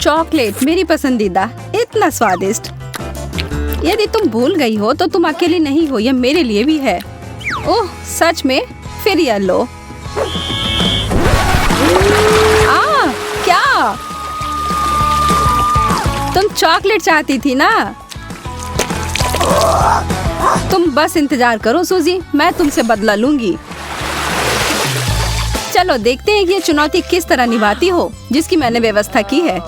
Chocolate मेरी पसंदीदा, इतना स्वादिष्ट। यदि तुम भूल गई हो तो तुम अकेली नहीं हो, यह मेरे लिए भी है। ओह सच में? फिर यह लो। क्या तुम चॉकलेट चाहती थी ना? तुम बस इंतजार करो सूजी, मैं तुमसे बदला लूंगी। चलो देखते हैं कि ये चुनौती किस तरह निभाती हो जिसकी मैंने व्यवस्था की है।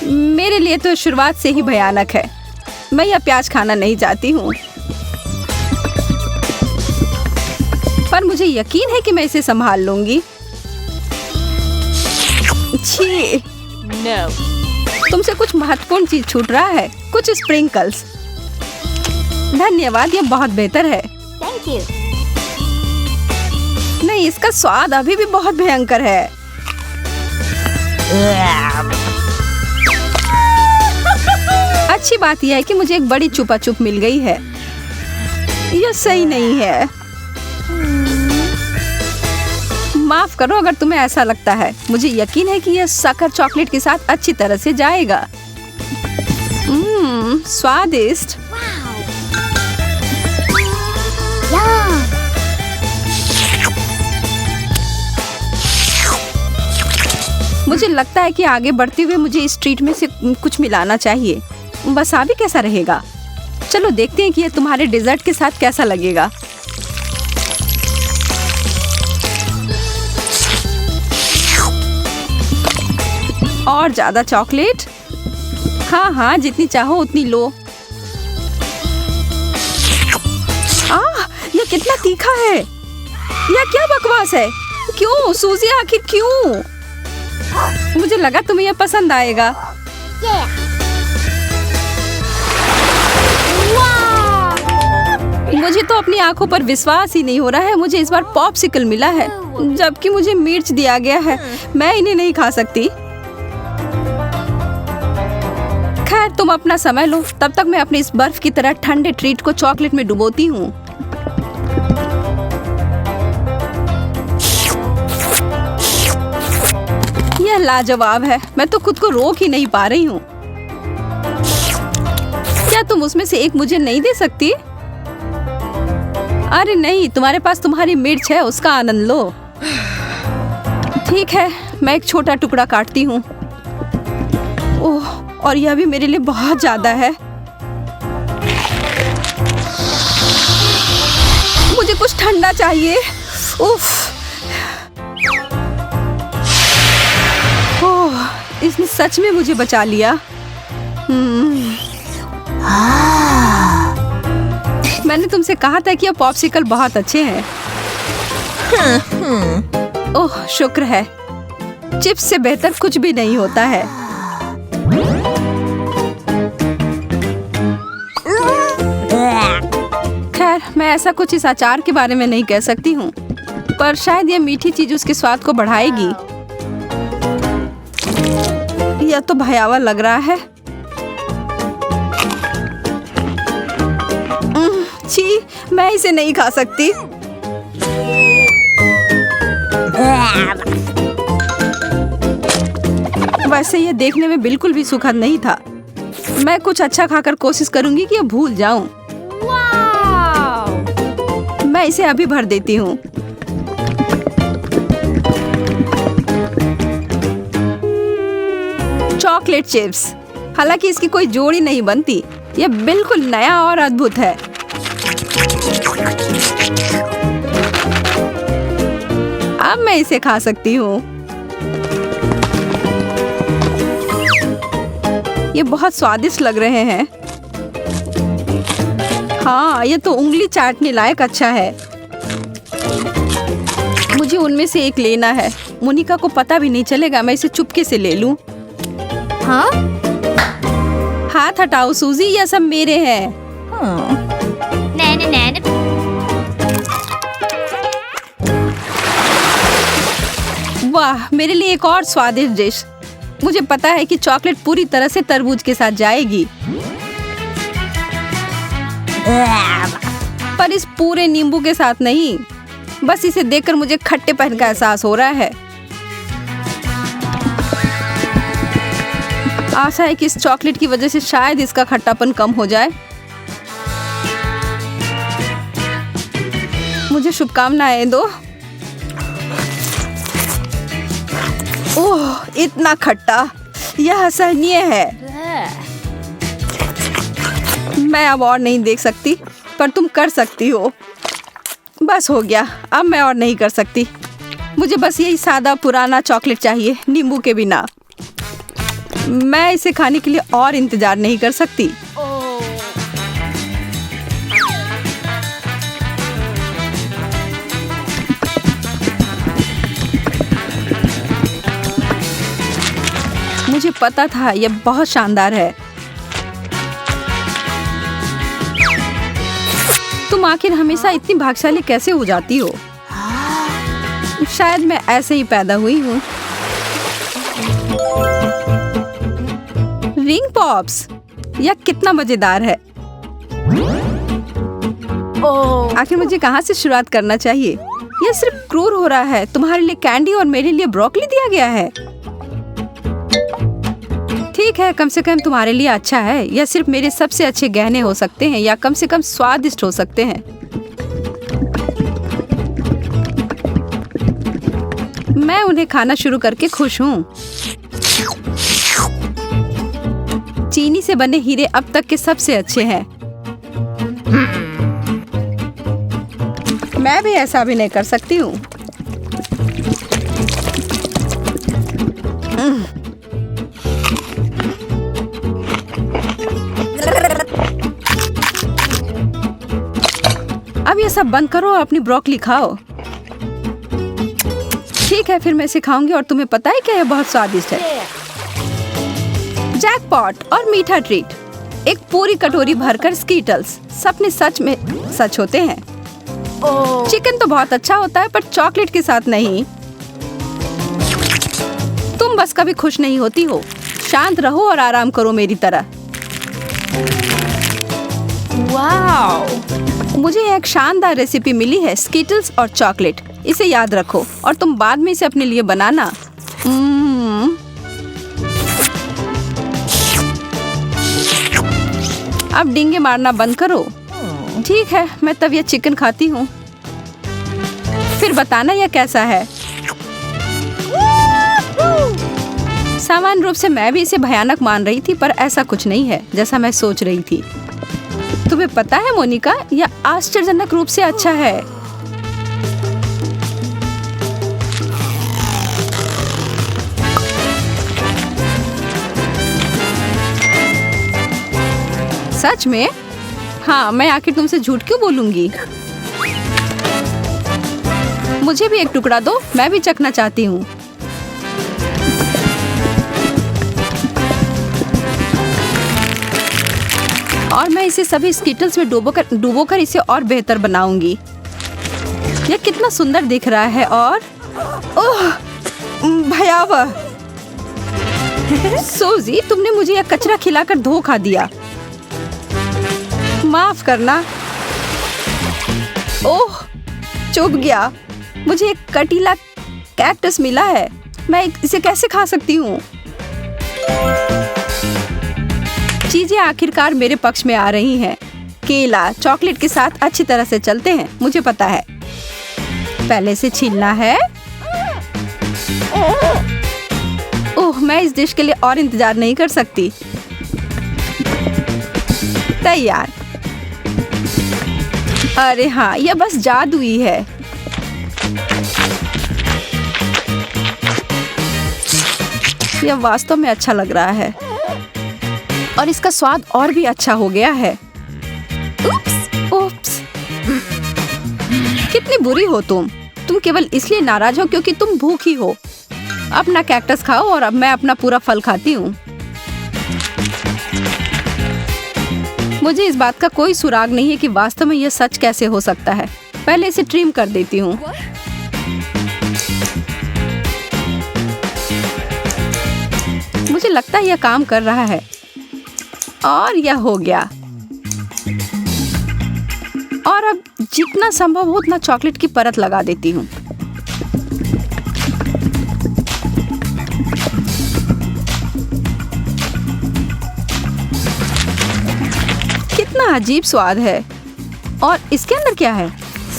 मेरे लिए तो शुरुआत से ही भयानक है। मैं यह प्याज खाना नहीं चाहती हूँ, पर मुझे यकीन है कि मैं इसे संभाल लूंगी। छी, तुमसे कुछ महत्वपूर्ण चीज छूट रहा है, कुछ स्प्रिंकल्स। धन्यवाद, यह बहुत बेहतर है। Thank you. नहीं, इसका स्वाद अभी भी बहुत भयंकर है। अच्छी बात यह है कि मुझे एक बड़ी चुपा चुप मिल गई है। यह सही नहीं है। माफ करो अगर तुम्हें ऐसा लगता है। मुझे यकीन है कि यह शक्कर चॉकलेट के साथ अच्छी तरह से जाएगा। स्वादिष्ट। Yum. मुझे लगता है कि आगे बढ़ते हुए मुझे इस ट्रीट में से कुछ मिलाना चाहिए। वसाबी कैसा रहेगा? चलो देखते हैं कि यह तुम्हारे डेजर्ट के साथ कैसा लगेगा। और ज्यादा चॉकलेट? हाँ, जितनी चाहो उतनी लो। यह कितना तीखा है! यह क्या बकवास है? क्यों सूजी, आखिर क्यों? मुझे लगा तुम्हें यह पसंद आएगा। Yeah. Wow. मुझे तो अपनी आंखों पर विश्वास ही नहीं हो रहा है। मुझे इस बार पॉप्सिकल मिला है, जबकि मुझे मिर्च दिया गया है। मैं इन्हें नहीं खा सकती। खैर, तुम अपना समय लो, तब तक मैं अपने इस बर्फ की तरह ठंडे ट्रीट को चॉकलेट में डुबोती हूँ। यह लाजवाब है। मैं तो खुद को रोक ही नहीं पा रही हूँ। क्या तुम उसमें से एक मुझे नहीं दे सकती? अरे नहीं, तुम्हारे पास तुम्हारी मिर्च है, उसका आनंद लो। ठीक है, मैं एक छोटा टुकड़ा काटती हूँ। ओह, और यह भी मेरे लिए बहुत ज्यादा है। मुझे कुछ ठंडा चाहिए। उफ। ओह, इसने सच में मुझे बचा लिया। मैंने तुमसे कहा था कि यह पॉप्सिकल बहुत अच्छे हैं। ओह, शुक्र है। चिप्स से बेहतर कुछ भी नहीं होता है। खैर, मैं ऐसा कुछ इस अचार के बारे में नहीं कह सकती हूँ, पर शायद यह मीठी चीज उसके स्वाद को बढ़ाएगी। यह तो भयावह लग रहा है। छी, मैं इसे नहीं खा सकती। वैसे यह देखने में बिल्कुल भी सुखद नहीं था। मैं कुछ अच्छा खाकर कोशिश करूंगी कि यह भूल जाऊं। मैं इसे अभी भर देती हूँ। Chocolate chips. हालांकि इसकी कोई जोड़ी नहीं बनती। यह बिल्कुल नया और अद्भुत है। अब मैं इसे खा सकती हूँ। ये बहुत स्वादिष्ट लग रहे हैं। हाँ, ये तो उंगली चाटने लायक अच्छा है। मुझे उनमें से एक लेना है। मोनिका को पता भी नहीं चलेगा। मैं इसे चुपके से ले लूं। हाँ? हाथ हटाओ सूजी, यह सब मेरे हैं। Nana. वाह, मेरे लिए एक और स्वादिष्ट डिश। मुझे पता है कि चॉकलेट पूरी तरह से तरबूज के साथ जाएगी, पर इस पूरे नींबू के साथ नहीं। बस इसे देखकर मुझे खट्टेपन का एहसास हो रहा है। आशा है कि इस चॉकलेट की वजह से शायद इसका खट्टापन कम हो जाए। मुझे शुभकामनाएं दो। ओह, इतना खट्टा, यह असहनीय है। मैं अब और नहीं देख सकती, पर तुम कर सकती हो। बस हो गया, अब मैं और नहीं कर सकती। मुझे बस यही सादा पुराना चॉकलेट चाहिए, नींबू के बिना। मैं इसे खाने के लिए और इंतजार नहीं कर सकती। मुझे पता था यह बहुत शानदार है। तुम आखिर हमेशा इतनी भाग्यशाली कैसे हो जाती हो? शायद मैं ऐसे ही पैदा हुई हूँ। रिंग पॉप्स, यह कितना मजेदार है। आखिर मुझे कहाँ से शुरुआत करना चाहिए? यह सिर्फ क्रूर हो रहा है। तुम्हारे लिए कैंडी और मेरे लिए ब्रोकली दिया गया है। ठीक है, कम से कम तुम्हारे लिए अच्छा है। यह सिर्फ मेरे सबसे अच्छे गहने हो सकते हैं, या कम से कम स्वादिष्ट हो सकते हैं। मैं उन्हें खाना शुरू करके खुश हूँ। चीनी से बने हीरे अब तक के सबसे अच्छे हैं। मैं भी ऐसा अभिनय कर सकती हूँ। अब ये सब बंद करो और अपनी ब्रोकली खाओ। ठीक है, फिर मैं इसे खाऊंगी और तुम्हें पता है क्या, यह बहुत स्वादिष्ट है। जैकपॉट और मीठा ट्रीट। एक पूरी कटोरी भरकर स्कीटल्स। सपने सच में सच होते हैं। चिकन तो बहुत अच्छा होता है, पर चॉकलेट के साथ नहीं। तुम बस कभी खुश नहीं होती हो। शांत रहो और आराम करो मेरी तरह। वाओ! मुझे एक शानदार रेसिपी मिली है, स्कीटल्स और चॉकलेट। इसे याद रखो और तुम बाद में इसे अपने लिए बनाना। अब डींगे मारना बंद करो। ठीक है, मैं तब यह चिकन खाती हूँ। फिर बताना यह कैसा है। सामान्य रूप से मैं भी इसे भयानक मान रही थी, पर ऐसा कुछ नहीं है जैसा मैं सोच रही थी। तुम्हें पता है मोनिका, यह आश्चर्यजनक रूप से अच्छा है। सच में? हाँ, मैं आखिर तुमसे झूठ क्यों बोलूंगी? मुझे भी एक टुकड़ा दो, मैं भी चखना चाहती हूँ। और मैं इसे सभी स्कीटल्स में डुबोकर इसे और बेहतर बनाऊंगी। यह कितना सुंदर दिख रहा है और ओह, भयावह। सोजी, तुमने मुझे यह कचरा खिलाकर धोखा दिया। माफ करना। ओह, चुभ गया। मुझे एक कटीला कैक्टस मिला है। मैं इसे कैसे खा सकती हूँ? चीजें आखिरकार मेरे पक्ष में आ रही हैं। केला चॉकलेट के साथ अच्छी तरह से चलते हैं, मुझे पता है। पहले से छीलना है। ओह, मैं इस डिश के लिए और इंतजार नहीं कर सकती। तैयार। अरे हाँ, यह बस जादुई है। यह वास्तव में अच्छा लग रहा है और इसका स्वाद और भी अच्छा हो गया है। उप्स। कितनी बुरी हो तुम केवल इसलिए नाराज हो क्योंकि तुम भूखी हो। अपना कैक्टस खाओ और अब मैं अपना पूरा फल खाती हूँ। मुझे इस बात का कोई सुराग नहीं है कि वास्तव में यह सच कैसे हो सकता है। पहले इसे ट्रिम कर देती हूँ। मुझे लगता है यह काम कर रहा है और यह हो गया। और अब जितना संभव हो उतना चॉकलेट की परत लगा देती हूँ। अजीब स्वाद है। और इसके अंदर क्या है?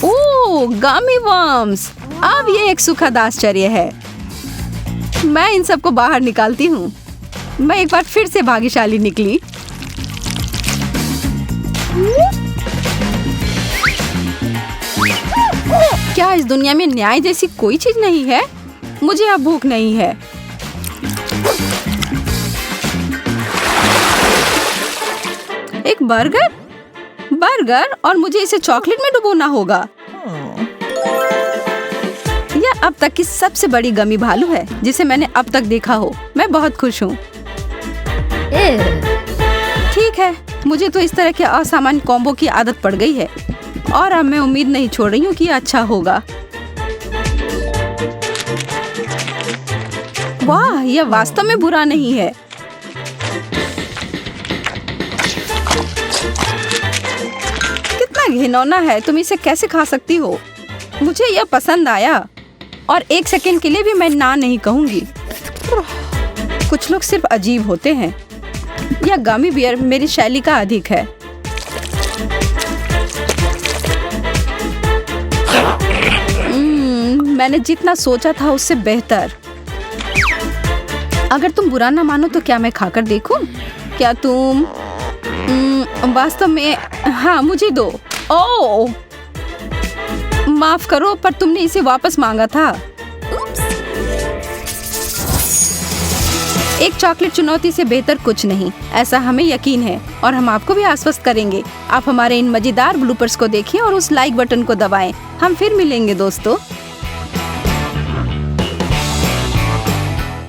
ओह, गमी वर्म्स। अब ये एक सुखद आश्चर्य है। मैं इन सबको बाहर निकालती हूँ। मैं एक बार फिर से भाग्यशाली निकली। क्या इस दुनिया में न्याय जैसी कोई चीज नहीं है? मुझे अब भूख नहीं है। एक बर्गर और मुझे इसे चॉकलेट में डुबोना होगा। यह अब तक की सबसे बड़ी गमी भालू है जिसे मैंने अब तक देखा हो। मैं बहुत खुश हूँ। ठीक है, मुझे तो इस तरह के असामान्य कॉम्बो की आदत पड़ गई है और अब मैं उम्मीद नहीं छोड़ रही हूँ कि यह अच्छा होगा। वाह, यह वास्तव में बुरा नहीं है। कितना घिनौना है, तुम इसे कैसे खा सकती हो? मुझे यह पसंद आया और एक सेकंड के लिए भी मैं ना नहीं कहूंगी। कुछ लोग सिर्फ अजीब होते हैं। यह गमी बियर मेरी शैली का अधिक है। मैंने जितना सोचा था उससे बेहतर। अगर तुम बुरा ना मानो तो क्या मैं खाकर देखूं? क्या तुम वास्तव में? हाँ, मुझे दो। ओह, माफ करो, पर तुमने इसे वापस मांगा था। एक चॉकलेट चुनौती से बेहतर कुछ नहीं, ऐसा हमें यकीन है और हम आपको भी आश्वस्त करेंगे। आप हमारे इन मजेदार ब्लूपर्स को देखें और उस लाइक बटन को दबाएं। हम फिर मिलेंगे दोस्तों।